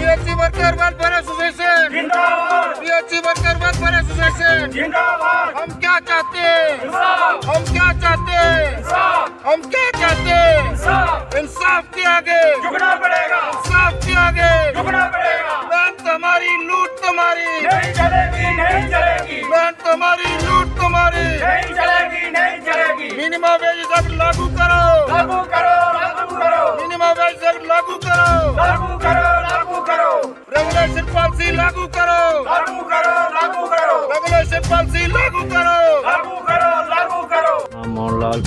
PHC worker welfare association जिंदाबाद, PHC worker welfare association जिंदाबाद। हम क्या चाहते हैं, हम क्या चाहते हैं, हम क्या चाहते हैं, इंसाफ के आगे झुकना पड़ेगा, इंसाफ के आगे झुकना पड़ेगा। बैंक तुम्हारी लूट तुम्हारी नहीं चलेगी, नहीं चलेगी, बैंक तुम्हारी लूट तुम्हारी नहीं चलेगी, नहीं चलेगी। मिनिमम वेज एक्ट लागू करो, लागू करो, लागू करो, मिनिमम वेज एक्ट लागू करो, लागू करो, लागू करो, रेगुलेशन पॉलिसी लागू करो, लागू करो, लागू करो, रेगुलेशन पॉलिसी लागू करो, लागू करो, लागू करो। मोहनलाल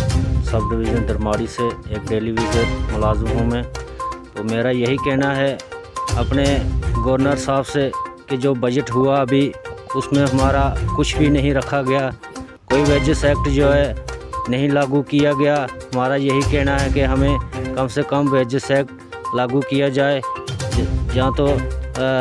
सब डिवीज़न दरमाड़ी से एक डेली वेजर मुलाजिम हूँ मैं। तो मेरा यही कहना है अपने गवर्नर साहब से कि जो बजट हुआ अभी उसमें हमारा कुछ भी नहीं रखा गया, कोई वेजेस एक्ट जो है नहीं लागू किया गया। हमारा यही कहना है कि हमें कम से कम वेजेस एक्ट लागू किया जाए, जहाँ तो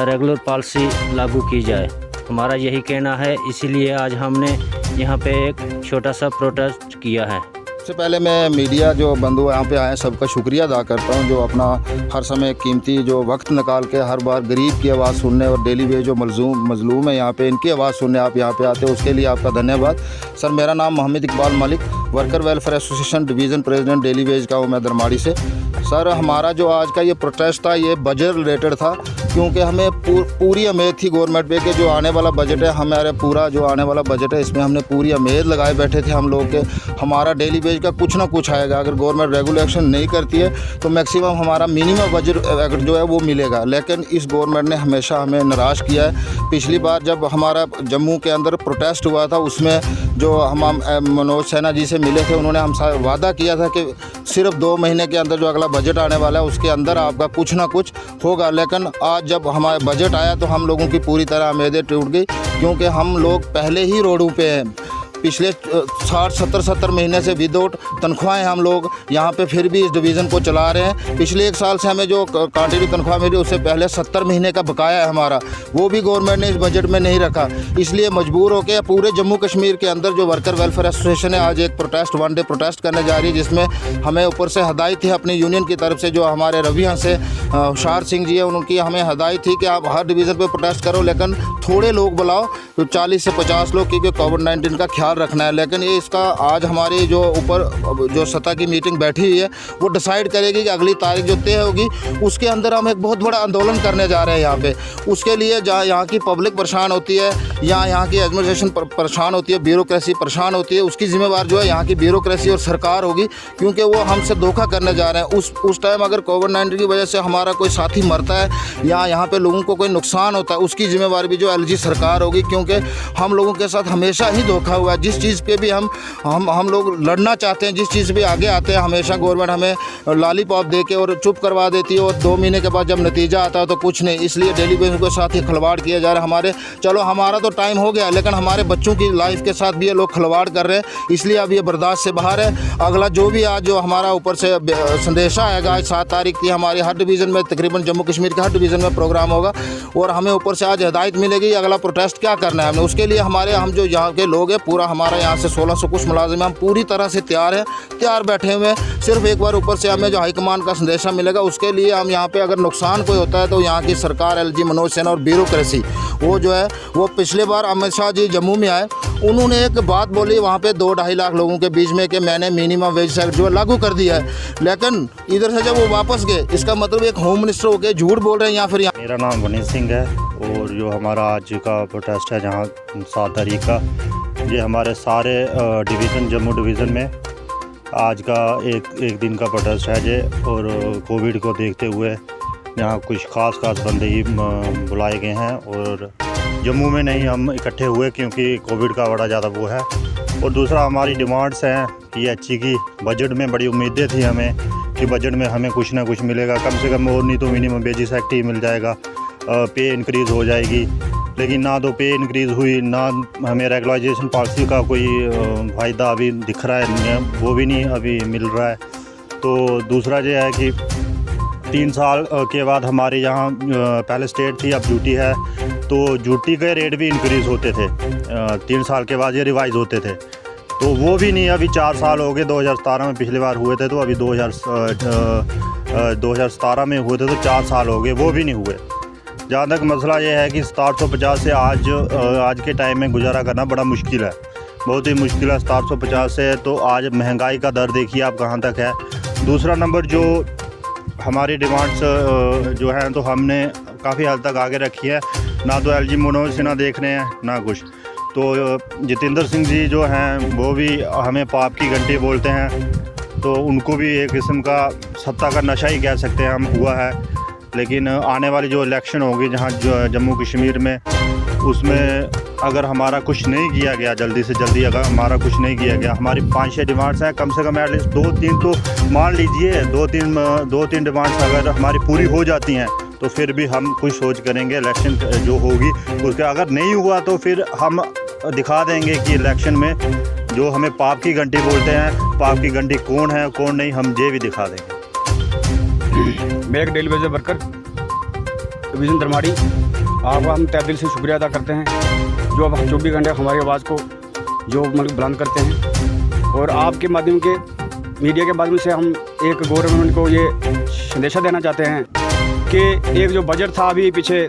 रेगुलर पॉलिसी लागू की जाए। हमारा यही कहना है, इसीलिए आज हमने यहाँ पे एक छोटा सा प्रोटेस्ट किया है। सबसे पहले मैं मीडिया जो बंधु यहाँ पे आए सबका शुक्रिया अदा करता हूँ, जो अपना हर समय कीमती जो वक्त निकाल के हर बार गरीब की आवाज़ सुनने और डेली वेज जो मजलूम है यहाँ पे इनकी आवाज़ सुनने आप यहाँ पे आते हैं, उसके लिए आपका धन्यवाद। सर मेरा नाम Mohammad Iqbal Malik, worker welfare association division president daily wage का हूँ मैं दरमाड़ी से। सर हमारा जो आज का ये प्रोटेस्ट था ये बजट रिलेटेड था, क्योंकि हमें पूरी उम्मीद थी गवर्नमेंट पे कि जो आने वाला बजट है हमारे पूरा जो आने वाला बजट है इसमें हमने पूरी उम्मीद लगाए बैठे थे हम लोग के हमारा डेली वेज का कुछ ना कुछ आएगा। अगर गवर्नमेंट रेगुलेशन नहीं करती है तो मैक्सिमम हमारा मिनिमम बजट जो है वो मिलेगा, लेकिन इस गवर्नमेंट ने हमेशा हमें निराश किया है। पिछली बार जब हमारा जम्मू के अंदर प्रोटेस्ट हुआ था उसमें जो हम मनोज सिन्हा जी से मिले थे, उन्होंने हमसे वादा किया था कि सिर्फ 2 महीने के अंदर जो अगला बजट आने वाला है उसके अंदर आपका कुछ ना कुछ होगा। लेकिन आज जब हमारा बजट आया तो हम लोगों की पूरी तरह उम्मीदें टूट गई, क्योंकि हम लोग पहले ही रोडों पे हैं। पिछले 60-70 महीने से विदाउट तनख्वाहें हम लोग यहाँ पे फिर भी इस डिवीज़न को चला रहे हैं। पिछले 1 साल से हमें जो कंटिन्यू तनख्वाह मिली उससे पहले 70 महीने का बकाया है हमारा, वो भी गवर्नमेंट ने इस बजट में नहीं रखा। इसलिए मजबूर होकर पूरे जम्मू कश्मीर के अंदर जो वर्कर वेलफेयर एसोसिएशन है आज एक प्रोटेस्ट 1 डे प्रोटेस्ट करने जा रही है, जिसमें हमें ऊपर से हदायत थी अपनी यूनियन की तरफ से, जो हमारे रविया से हुशार सिंह जी है उनकी हमें हदायत थी कि आप हर डिवीज़न पर प्रोटेस्ट करो, लेकिन थोड़े लोग बुलाओ, तो 40 से 50 लोग, क्योंकि कोविड-19 का ख्याल रखना है। लेकिन ये इसका आज हमारी जो ऊपर जो सतह की मीटिंग बैठी हुई है वो डिसाइड करेगी कि अगली तारीख जो तय होगी उसके अंदर हम एक बहुत बड़ा आंदोलन करने जा रहे हैं यहाँ पे। उसके लिए जहाँ यहाँ की पब्लिक परेशान होती है या यहाँ की एडमिनिस्ट्रेशन परेशान होती है, ब्यूरोक्रेसी परेशान होती है, उसकी जिम्मेवार जो है यहाँ की ब्यूरोक्रेसी और सरकार होगी, क्योंकि वो हमसे धोखा करने जा रहे हैं। उस टाइम अगर कोविड-19 की वजह से हमारा कोई साथी मरता है या यहाँ पे लोगों को कोई नुकसान होता है उसकी जिम्मेवारी भी जो एलजी सरकार होगी, क्योंकि हम लोगों के साथ हमेशा ही धोखा हुआ है। जिस चीज़ पे भी हम लोग लड़ना चाहते हैं, जिस चीज़ पे आगे आते हैं, हमेशा गवर्नमेंट हमें लॉलीपॉप दे के और चुप करवा देती है, और 2 महीने के बाद जब नतीजा आता है तो कुछ नहीं। इसलिए डेली बेसिस के साथ ही खिलवाड़ किया जा रहा है। चलो हमारा तो टाइम हो गया, लेकिन हमारे बच्चों की लाइफ के साथ भी ये लोग खिलवाड़ कर रहे हैं, इसलिए अब ये बर्दाश्त से बाहर है। अगला जो भी आज जो हमारा ऊपर से संदेशा आएगा, आज 7 तारीख की हमारी हर डिवीज़न में तकरीबन जम्मू कश्मीर के हर डिवीज़न में प्रोग्राम होगा, और हमें ऊपर से आज हिदायत मिलेगी अगला प्रोटेस्ट क्या करना है हमने। उसके लिए हम जो यहाँ के लोग हैं, पूरा हमारा यहाँ से 1600 कुछ मुलाजिम, हम पूरी तरह से तैयार बैठे हुए हैं। सिर्फ एक बार ऊपर से हमें जो हाईकमान का संदेशा मिलेगा उसके लिए हम यहाँ पे अगर नुकसान कोई होता है तो यहाँ की सरकार, एलजी मनोज सिन्हा और ब्यूरोक्रेसी वो जो है वो पिछले बार अमित शाह जी जम्मू में आए, उन्होंने एक बात बोली वहाँ पे 2-2.5 लाख लोगों के बीच में कि मैंने मिनिमम वेज एक्ट जो है लागू कर दिया है, लेकिन इधर से जब वो वापस गए इसका मतलब एक होम मिनिस्टर होकर झूठ बोल रहे हैं या फिर। मेरा नाम वनीत सिंह है और जो हमारा आज का प्रोटेस्ट है जहाँ 7 तारीख का, ये हमारे सारे डिवीज़न जम्मू डिवीज़न में आज का एक दिन का प्रोटेस्ट है जे। और कोविड को देखते हुए यहाँ कुछ खास बंदे ही बुलाए गए हैं, और जम्मू में नहीं हम इकट्ठे हुए क्योंकि कोविड का बड़ा ज़्यादा वो है। और दूसरा हमारी डिमांड्स हैं कि अच्छी की बजट में बड़ी उम्मीदें थी हमें कि बजट में हमें कुछ ना कुछ मिलेगा, कम से कम और नहीं तो मिनिमम वेजेस एक्ट ही मिल जाएगा, पे इंक्रीज़ हो जाएगी, लेकिन ना तो पे इंक्रीज़ हुई, ना हमें रेगुलाइजेशन पॉलिसी का कोई फ़ायदा अभी दिख रहा है, वो भी नहीं अभी मिल रहा है। तो दूसरा ये है कि 3 साल के बाद हमारे यहाँ पहले स्टेट थी अब ड्यूटी है, तो ड्यूटी के रेट भी इंक्रीज़ होते थे, 3 साल के बाद ये रिवाइज़ होते थे, तो वो भी नहीं। अभी 4 साल हो गए, 2017 में पिछली बार हुए थे, तो अभी 2017 में हुए थे तो 4 साल हो गए, वो भी नहीं हुए। जहाँ तक मसला ये है कि 750 से आज के टाइम में गुजारा करना बड़ा मुश्किल है, बहुत ही मुश्किल है। 750 से तो आज महंगाई का दर देखिए आप कहाँ तक है। दूसरा नंबर जो हमारी डिमांड्स जो हैं तो हमने काफ़ी हद तक आगे रखी है, ना तो LG मनोज सिन्हा देख रहे हैं ना कुछ। तो जितेंद्र सिंह जी जो हैं वो भी हमें पाप की घंटी बोलते हैं, तो उनको भी एक किस्म का सत्ता का नशा ही कह सकते हैं हम हुआ है। लेकिन आने वाली जो इलेक्शन होगी जहाँ जम्मू कश्मीर में, उसमें अगर हमारा कुछ नहीं किया गया, जल्दी से जल्दी अगर हमारा कुछ नहीं किया गया, हमारी 5-6 डिमांड्स हैं, कम से कम एटलीस्ट 2-3 तो मान लीजिए 2-3 डिमांड्स अगर हमारी पूरी हो जाती हैं तो फिर भी हम कुछ सोच करेंगे। इलेक्शन जो होगी उसके अगर नहीं हुआ तो फिर हम दिखा देंगे कि इलेक्शन में जो हमें पाप की घंटी बोलते हैं, पाप की घंटी कौन है कौन नहीं, हम ये भी दिखा देंगे। मैं एक डेली वेजर वर्कर डिवीज़न धर्माड़ी, आपका हम तहे दिल से शुक्रिया अदा करते हैं जो अब 24 घंटे हमारी आवाज़ को जो मतलब बुलंद करते हैं। और आपके माध्यम के मीडिया के माध्यम से हम एक गवर्नमेंट को ये संदेशा देना चाहते हैं कि एक जो बजट था अभी पीछे,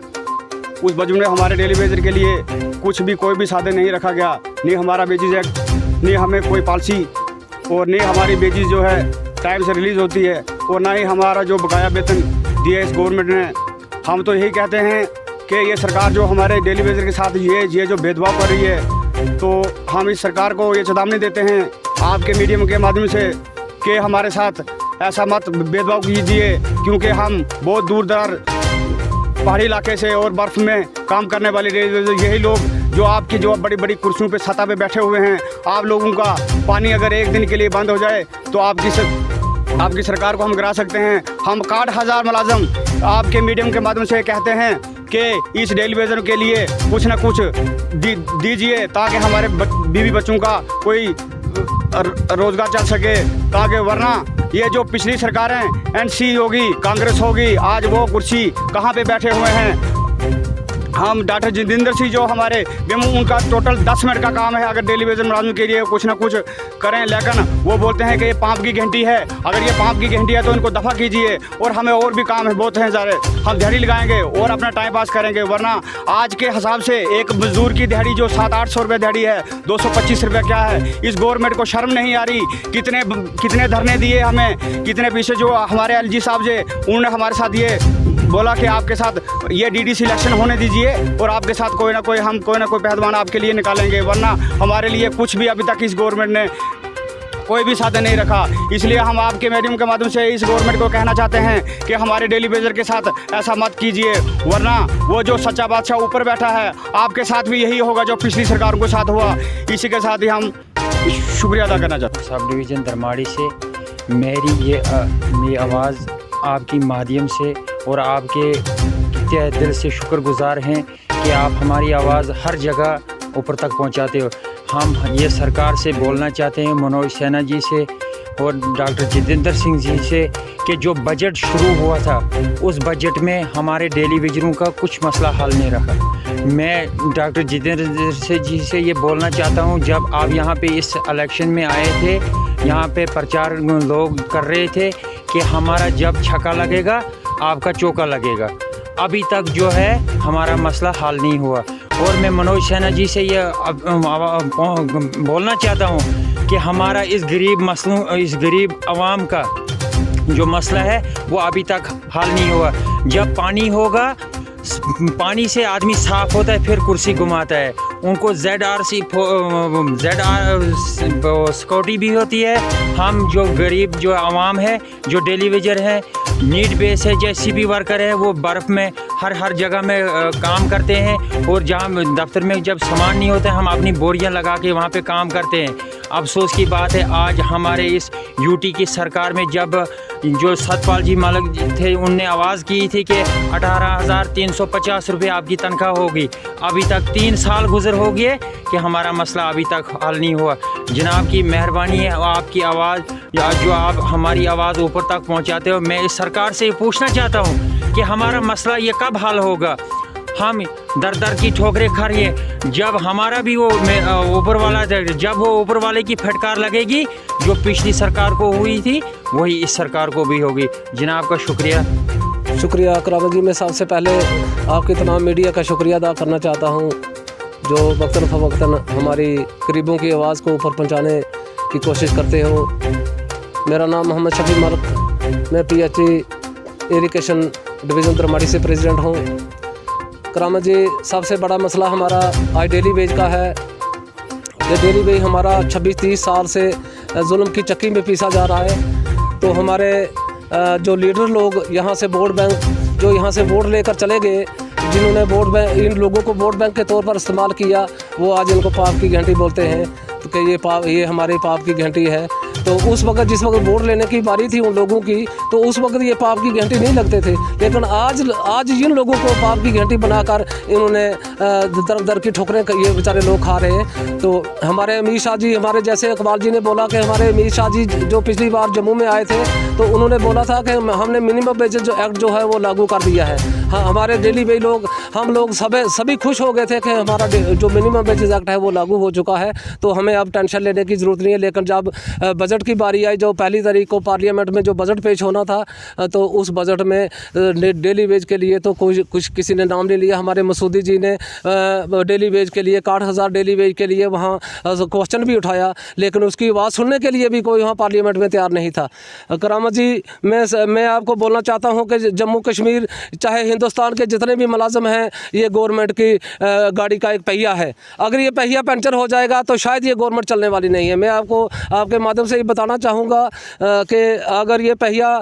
उस बजट में हमारे डेली वेजर के लिए कुछ भी कोई भी साधन नहीं रखा गया, नहीं हमारा वेजेज एक्ट, नहीं हमें कोई पॉलिसी, और नहीं हमारी वेजेज जो है टाइम से रिलीज़ होती है, और ना ही हमारा जो बकाया वेतन दिया इस गवर्नमेंट ने। हम तो यही कहते हैं कि ये सरकार जो हमारे डेली वेजर के साथ ये जो भेदभाव कर रही है, तो हम इस सरकार को ये चेतावनी देते हैं आपके मीडियम के माध्यम से कि हमारे साथ ऐसा मत भेदभाव कीजिए, क्योंकि हम बहुत दूर दरार पहाड़ी इलाके से और बर्फ़ में काम करने वाले डेली वेजर यही लोग जो आपकी जो बड़ी बड़ी कुर्सियों पे छता पे बैठे हुए हैं, आप लोगों का पानी अगर एक दिन के लिए बंद हो जाए तो आपकी सरकार को हम गिरा सकते हैं। हम 60,000 मुलाजम आपके मीडियम के माध्यम से कहते हैं कि इस डेली वेजर के लिए कुछ ना कुछ दीजिए, ताकि हमारे बीवी बच्चों का कोई रोज़गार चल सके, ताकि वरना ये जो पिछली सरकारें NC होगी, कांग्रेस होगी, आज वो कुर्सी कहाँ पे बैठे हुए हैं। हम डॉक्टर जितेंद्र सिंह जो हमारे उनका टोटल 10 मिनट का काम है अगर डेली वेजर मुलाजिम के लिए कुछ ना कुछ करें, लेकिन वो बोलते हैं कि ये पाप की घंटी है। अगर ये पाप की घंटी है तो इनको दफ़ा कीजिए, और हमें और भी काम है बहुत हैं सारे, हम दिहाड़ी लगाएंगे और अपना टाइम पास करेंगे। वरना आज के हिसाब से एक मजदूर की दिहाड़ी जो 700-800 रुपये दिहाड़ी है, 225 रुपये क्या है। इस गवर्नमेंट को शर्म नहीं आ रही। कितने धरने दिए हमें, कितने पीछे जो हमारे LG साहब जे उन्होंने हमारे साथ ये बोला कि आपके साथ ये DDC इलेक्शन होने दीजिए और आपके साथ कोई ना कोई पहलवान आपके लिए निकालेंगे, वरना हमारे लिए कुछ भी अभी तक इस गवर्नमेंट ने कोई भी साधन नहीं रखा। इसलिए हम आपके मीडियम के माध्यम से इस गवर्नमेंट को कहना चाहते हैं कि हमारे डेली वेजर के साथ ऐसा मत कीजिए, वरना वो जो सच्चा बादशाह ऊपर बैठा है आपके साथ भी यही होगा जो पिछली सरकारों के साथ हुआ। इसी के साथ ही हम शुक्रिया अदा करना चाहते हैं। सब डिवीज़न धर्माड़ी से मेरी आवाज़ आपकी माध्यम से और आपके तहे दिल से शुक्रगुजार हैं कि आप हमारी आवाज़ हर जगह ऊपर तक पहुंचाते हो। हम ये सरकार से बोलना चाहते हैं, मनोज सिन्हा जी से और डॉक्टर जितेंद्र सिंह जी से, कि जो बजट शुरू हुआ था उस बजट में हमारे डेली वेजरों का कुछ मसला हल नहीं रखा। मैं डॉक्टर जितेंद्र जी से ये बोलना चाहता हूँ, जब आप यहाँ पे इस इलेक्शन में आए थे, यहाँ पे प्रचार लोग कर रहे थे कि हमारा जब छक्का लगेगा आपका चौका लगेगा। अभी तक जो है हमारा मसला हल नहीं हुआ। और मैं मनोज सिन्हा जी से ये बोलना चाहता हूँ कि हमारा इस गरीब आवाम का जो मसला है वो अभी तक हल नहीं हुआ। जब पानी होगा, पानी से आदमी साफ़ होता है, फिर कुर्सी घुमाता है। उनको ZRC सिक्योरिटी भी होती है। हम जो गरीब जो आवाम है, जो डेली वेजर है, नीड बेस है, JCB वर्कर है, वो बर्फ़ में हर जगह में काम करते हैं। और जहाँ दफ्तर में जब सामान नहीं होता है, हम अपनी बोरियां लगा के वहाँ पे काम करते हैं। अफसोस की बात है, आज हमारे इस UT की सरकार में जब जो सतपाल जी मालिक थे, उनने आवाज़ की थी कि 18,350 रुपये आपकी तनख्वाह होगी। अभी तक 3 साल गुजर हो गए कि हमारा मसला अभी तक हल नहीं हुआ। जनाब की मेहरबानी है, आपकी आवाज़ या जो आप हमारी आवाज़ ऊपर तक पहुंचाते हो। मैं इस सरकार से पूछना चाहता हूं कि हमारा मसला ये कब हल होगा। हम दर दर की ठोकरें खा रही है। जब हमारा भी वो ऊपर वाला, जब वो ऊपर वाले की फटकार लगेगी जो पिछली सरकार को हुई थी, वही इस सरकार को भी होगी। जनाब का शुक्रिया। शुक्रिया करामत जी। मैं सबसे पहले आपके तमाम मीडिया का शुक्रिया अदा करना चाहता हूँ जो वक्तन फ़वक्तन हमारी गरीबों की आवाज़ को ऊपर पहुँचाने की कोशिश करते हो। मेरा नाम मोहम्मद शफी मलिक, मैं PHE इरिगेशन डिवीज़न दरमाड़ी से प्रेसिडेंट हूँ। करामत जी, सबसे बड़ा मसला हमारा आज डेली वेज का है। ये डेली वेज हमारा 26-30 साल से जुल्म की चक्की में पीसा जा रहा है। तो हमारे जो लीडर लोग यहाँ से वोट बैंक, जो यहाँ से वोट लेकर चले गए, जिन्होंने वोट बैंक, इन लोगों को वोट बैंक के तौर पर इस्तेमाल किया, वो आज इनको पाप की घंटी बोलते हैं कि ये हमारे पाप की घंटी है। तो उस वक्त जिस वक्त वोट लेने की बारी थी उन लोगों की, तो उस वक्त ये पाप की घंटी नहीं लगते थे। लेकिन आज इन लोगों को पाप की घंटी बनाकर इन्होंने दर दर की ठोकरें ये बेचारे लोग खा रहे हैं। तो हमारे अमीर शाह जी, हमारे जैसे इकबाल जी ने बोला कि हमारे अमीर शाह जी जो पिछली बार जम्मू में आए थे, तो उन्होंने बोला था कि हमने मिनिमम वेजेस जो एक्ट जो है वो लागू कर दिया है। हाँ, हमारे डेली वेज लोग, हम लोग सभी खुश हो गए थे कि हमारा जो मिनिमम वेजेस एक्ट है वो लागू हो चुका है, तो हमें अब टेंशन लेने की ज़रूरत नहीं है। लेकिन जब बजट की बारी आई, जो 1 तारीख को पार्लियामेंट में जो बजट पेश होना था, तो उस बजट में डेली वेज के लिए तो किसी ने नाम नहीं लिया। हमारे मसूदी जी ने डेली वेज के लिए 61,000 डेली वेज के लिए वहाँ क्वेश्चन भी उठाया, लेकिन उसकी आवाज़ सुनने के लिए भी कोई वहाँ पार्लियामेंट में तैयार नहीं था। करामत जी, मैं आपको बोलना चाहता हूँ कि जम्मू कश्मीर, चाहे हिंदुस्तान के जितने भी मुलाजिम हैं, ये गवर्नमेंट की गाड़ी का एक पहिया है। अगर ये पहिया पंचर हो जाएगा तो शायद ये गवर्नमेंट चलने वाली नहीं है। मैं आपको आपके माध्यम से ये बताना चाहूँगा कि अगर ये पहिया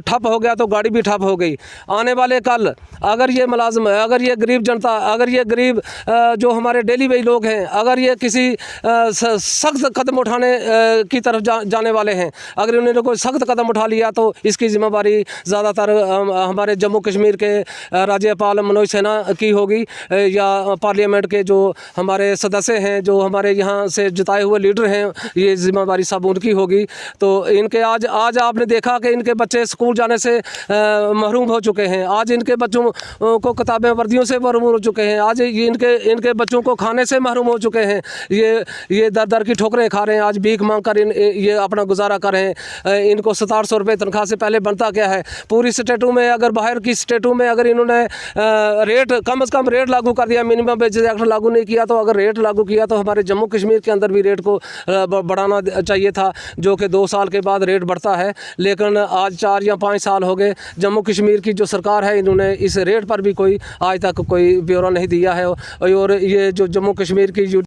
ठप हो गया तो गाड़ी भी ठप हो गई। आने वाले कल अगर ये मुलाजिम, अगर ये गरीब जनता, अगर ये गरीब जो हमारे डेली वेज लोग हैं, अगर ये किसी सख्त कदम उठाने की तरफ जाने वाले हैं, अगर इन्होंने कोई सख्त कदम उठा लिया तो इसकी जिम्मेदारी ज़्यादातर हमारे जम्मू कश्मीर के राज्यपाल मनोज सिन्हा की होगी, या पार्लियामेंट के जो हमारे सदस्य हैं, जो हमारे यहाँ से जिताए हुए लीडर हैं, ये जिम्मेदारी सब उनकी होगी। तो इनके आज आपने देखा कि इनके बच्चे स्कूल जाने से महरूम हो चुके हैं। आज इनके बच्चों को किताबें वर्दियों से महरूम हो चुके हैं। आज इनके बच्चों को खाने से महरूम हो चुके हैं। ये दर दर की ठोकरें खा रहे हैं। आज भीख मांग कर ये अपना गुजारा कर रहे हैं। इनको 6700 रुपये तनख्वाह से पहले बनता क्या है? पूरी स्टेटों में, अगर बाहर की स्टेटों में अगर इन्होंने रेट कम से कम रेट लागू कर दिया, मिनिमम वेजेस एक्ट लागू नहीं किया, तो अगर रेट लागू किया तो हमारे जम्मू कश्मीर के अंदर भी रेट को बढ़ाना चाहिए था, जो कि 2 साल के बाद रेट बढ़ता है। लेकिन आज 4 या 5 साल हो गए, जम्मू कश्मीर की जो सरकार है, इन्होंने इस रेट पर भी कोई आज तक कोई ब्यौरा नहीं दिया है। और ये जो जम्मू कश्मीर की